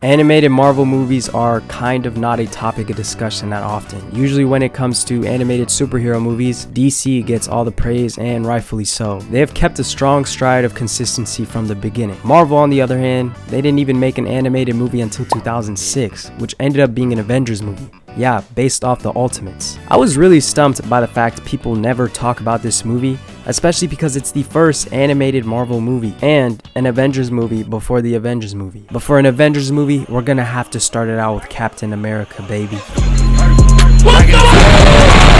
Animated Marvel movies are kind of not a topic of discussion that often. Usually when it comes to animated superhero movies, DC gets all the praise, and rightfully so. They have kept a strong stride of consistency from the beginning. Marvel, on the other hand, they didn't even make an animated movie until 2006, which ended up being an Avengers movie. Yeah, based off the Ultimates. I was really stumped by the fact people never talk about this movie, especially because it's the first animated Marvel movie and an Avengers movie before the Avengers movie. But for an Avengers movie, we're gonna have to start it out with Captain America, baby.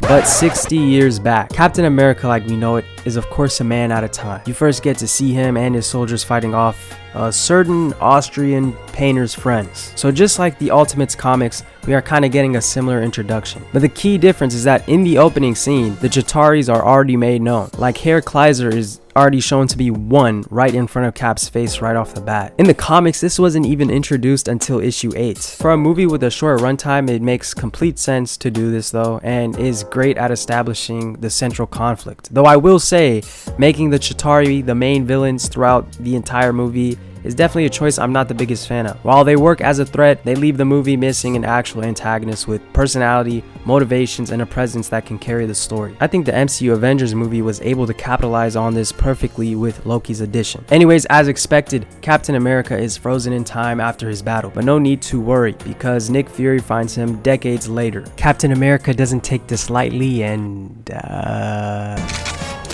But 60 years back, Captain America like we know it is of course a man at a time. You first get to see him and his soldiers fighting off a certain Austrian painter's friends. So just like the Ultimates comics, we are kind of getting a similar introduction. But the key difference is that in the opening scene, the Chitaris are already made known. Like Herr Kaiser is already shown to be one right in front of Cap's face right off the bat. In the comics, this wasn't even introduced until issue 8. For a movie with a short runtime, it makes complete sense to do this though, and is great at establishing the central conflict. Though I will say, making the Chitauri the main villains throughout the entire movie is definitely a choice I'm not the biggest fan of. While they work as a threat, they leave the movie missing an actual antagonist with personality, motivations, and a presence that can carry the story. I think the MCU Avengers movie was able to capitalize on this perfectly with Loki's addition. Anyways, as expected, Captain America is frozen in time after his battle, but no need to worry because Nick Fury finds him decades later. Captain America doesn't take this lightly and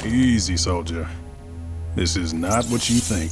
Easy, soldier. This is not what you think.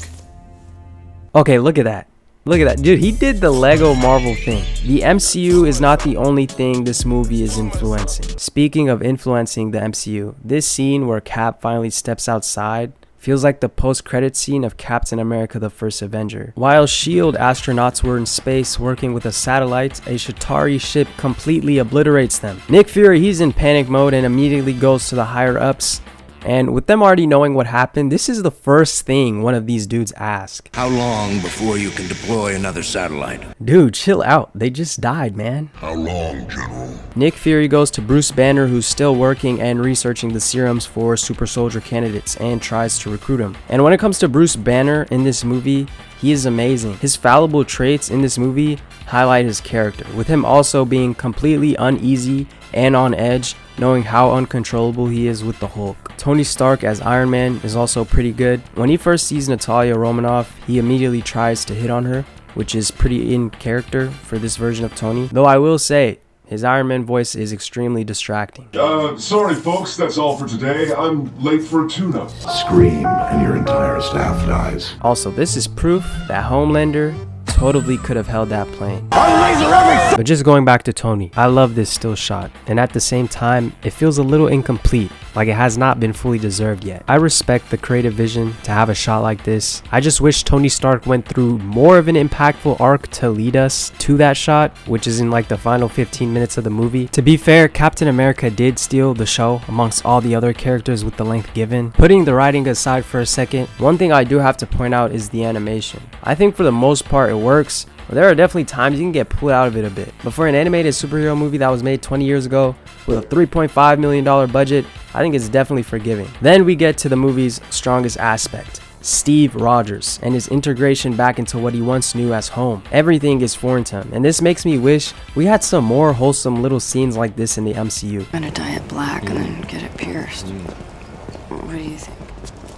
Okay, look at that. Look at that. Dude, he did the Lego Marvel thing. The MCU is not the only thing this movie is influencing. Speaking of influencing the MCU, this scene where Cap finally steps outside feels like the post-credit scene of Captain America: The First Avenger. While S.H.I.E.L.D. astronauts were in space working with a satellite, a Chitauri ship completely obliterates them. Nick Fury, he's in panic mode and immediately goes to the higher-ups. And with them already knowing what happened, this is the first thing one of these dudes ask. How long before you can deploy another satellite? Dude, chill out. They just died, man. How long, General? Nick Fury goes to Bruce Banner, who's still working and researching the serums for super soldier candidates, and tries to recruit him. And when it comes to Bruce Banner in this movie, he is amazing. His fallible traits in this movie highlight his character, with him also being completely uneasy and on edge, knowing how uncontrollable he is with the Hulk. Tony Stark as Iron Man is also pretty good. When he first sees Natalia Romanoff, he immediately tries to hit on her, which is pretty in character for this version of Tony. Though I will say, his Iron Man voice is extremely distracting. Sorry folks, that's all for today. I'm late for a tune-up. Scream and your entire staff dies. Also, this is proof that Homelander totally could have held that plane. But just going back to Tony, I love this still shot, and at the same time, it feels a little incomplete, like it has not been fully deserved yet. I respect the creative vision to have a shot like this. I just wish Tony Stark went through more of an impactful arc to lead us to that shot, which is in like the final 15 minutes of the movie. To be fair, Captain America did steal the show amongst all the other characters with the length given. Putting the writing aside for a second, one thing I do have to point out is the animation. I think for the most part it works, but there are definitely times you can get pulled out of it a bit. But for an animated superhero movie that was made 20 years ago with a $3.5 million budget, I think it's definitely forgiving. Then we get to the movie's strongest aspect, Steve Rogers and his integration back into what he once knew as home. Everything is foreign to him, and this makes me wish we had some more wholesome little scenes like this in the MCU. I'm gonna dye it black and then get it pierced. What do you think?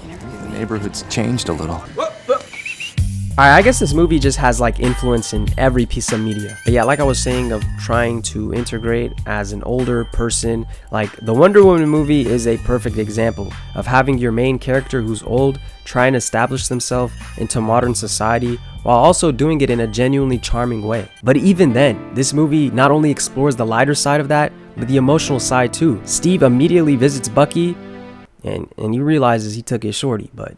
You never give me The neighborhood's changed a little. Alright, I guess this movie just has like influence in every piece of media. But yeah, like I was saying, of trying to integrate as an older person, like the Wonder Woman movie is a perfect example of having your main character who's old try and establish themselves into modern society while also doing it in a genuinely charming way. But even then, this movie not only explores the lighter side of that, but the emotional side too. Steve immediately visits Bucky and he realizes he took his shorty, but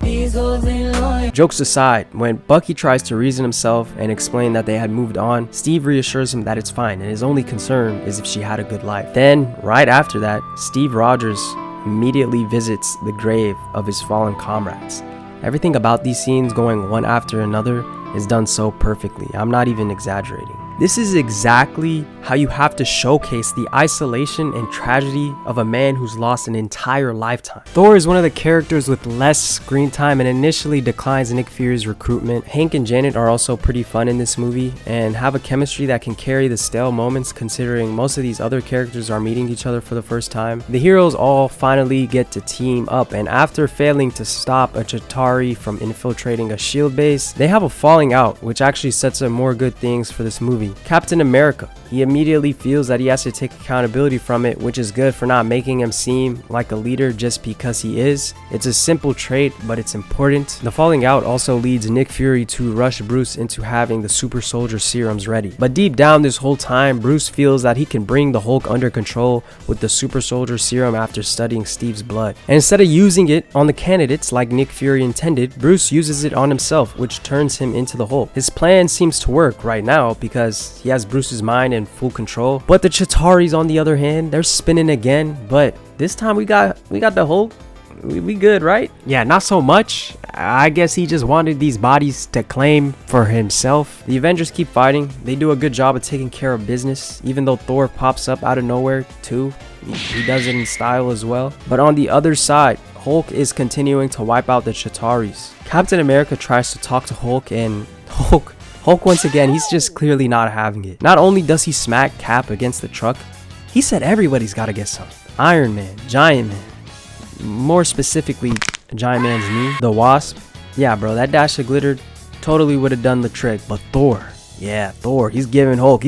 jokes aside, when Bucky tries to reason himself and explain that they had moved on, Steve reassures him that it's fine and his only concern is if she had a good life. Then, right after that, Steve Rogers immediately visits the grave of his fallen comrades. Everything about these scenes going one after another is done so perfectly. I'm not even exaggerating. This is exactly how you have to showcase the isolation and tragedy of a man who's lost an entire lifetime. Thor is one of the characters with less screen time and initially declines Nick Fury's recruitment. Hank and Janet are also pretty fun in this movie and have a chemistry that can carry the stale moments, considering most of these other characters are meeting each other for the first time. The heroes all finally get to team up, and after failing to stop a Chitauri from infiltrating a shield base, they have a falling out, which actually sets up more good things for this movie. Captain America, he immediately feels that he has to take accountability from it, which is good for not making him seem like a leader just because he is. It's a simple trait, but it's important. The falling out also leads Nick Fury to rush Bruce into having the super soldier serums ready. But deep down this whole time, Bruce feels that he can bring the Hulk under control with the super soldier serum after studying Steve's blood. And instead of using it on the candidates like Nick Fury intended, Bruce uses it on himself, which turns him into the Hulk. His plan seems to work right now because he has Bruce's mind in full control. But the Chitauris, on the other hand, they're spinning again, but this time we got the Hulk. We good, right? Yeah, not so much. I guess he just wanted these bodies to claim for himself. The Avengers keep fighting. They do a good job of taking care of business, even though Thor pops up out of nowhere too. He does it in style as well. But on the other side, Hulk is continuing to wipe out the Chitauris. Captain America tries to talk to Hulk, and Hulk once again, he's just clearly not having it. Not only does he smack Cap against the truck, he said everybody's gotta get some. Iron Man, Giant Man, more specifically Giant Man's knee, the Wasp. Yeah bro, that dash of glitter totally would have done the trick. But Thor, yeah, Thor, he's giving Hulk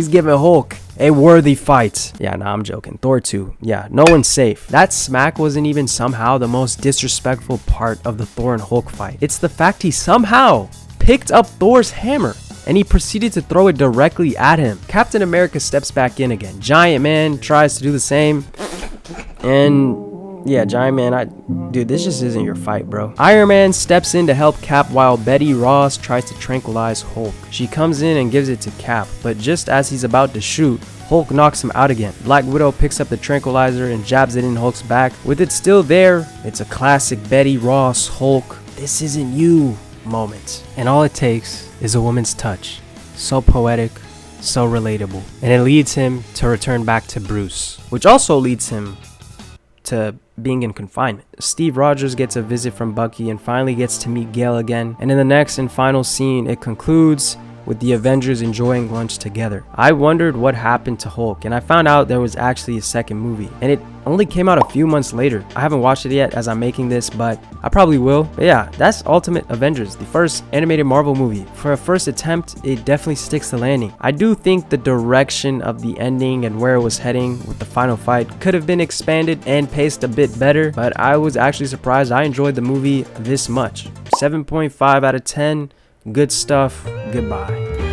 a worthy fight. Yeah, nah, I'm joking. Thor 2, yeah, no one's safe. That smack wasn't even somehow the most disrespectful part of the Thor and Hulk fight. It's the fact he somehow picked up Thor's hammer and he proceeded to throw it directly at him. Captain America steps back in again. Giant Man tries to do the same, and yeah, Giant Man, dude, this just isn't your fight, bro. Iron Man steps in to help Cap while Betty Ross tries to tranquilize Hulk. She comes in and gives it to Cap, but just as he's about to shoot, Hulk knocks him out again. Black Widow picks up the tranquilizer and jabs it in Hulk's back. With it still there, it's a classic Betty Ross Hulk, "this isn't you" moment. And all it takes is a woman's touch. So poetic, so relatable. And it leads him to return back to Bruce, which also leads him to being in confinement. Steve Rogers gets a visit from Bucky and finally gets to meet Gale again. And in the next and final scene, it concludes with the Avengers enjoying lunch together. I wondered what happened to Hulk, and I found out there was actually a second movie, and it only came out a few months later. I haven't watched it yet as I'm making this, but I probably will. But yeah, that's Ultimate Avengers, the first animated Marvel movie. For a first attempt, it definitely sticks the landing. I do think the direction of the ending and where it was heading with the final fight could have been expanded and paced a bit better, but I was actually surprised I enjoyed the movie this much. 7.5 out of 10. Good stuff. Goodbye.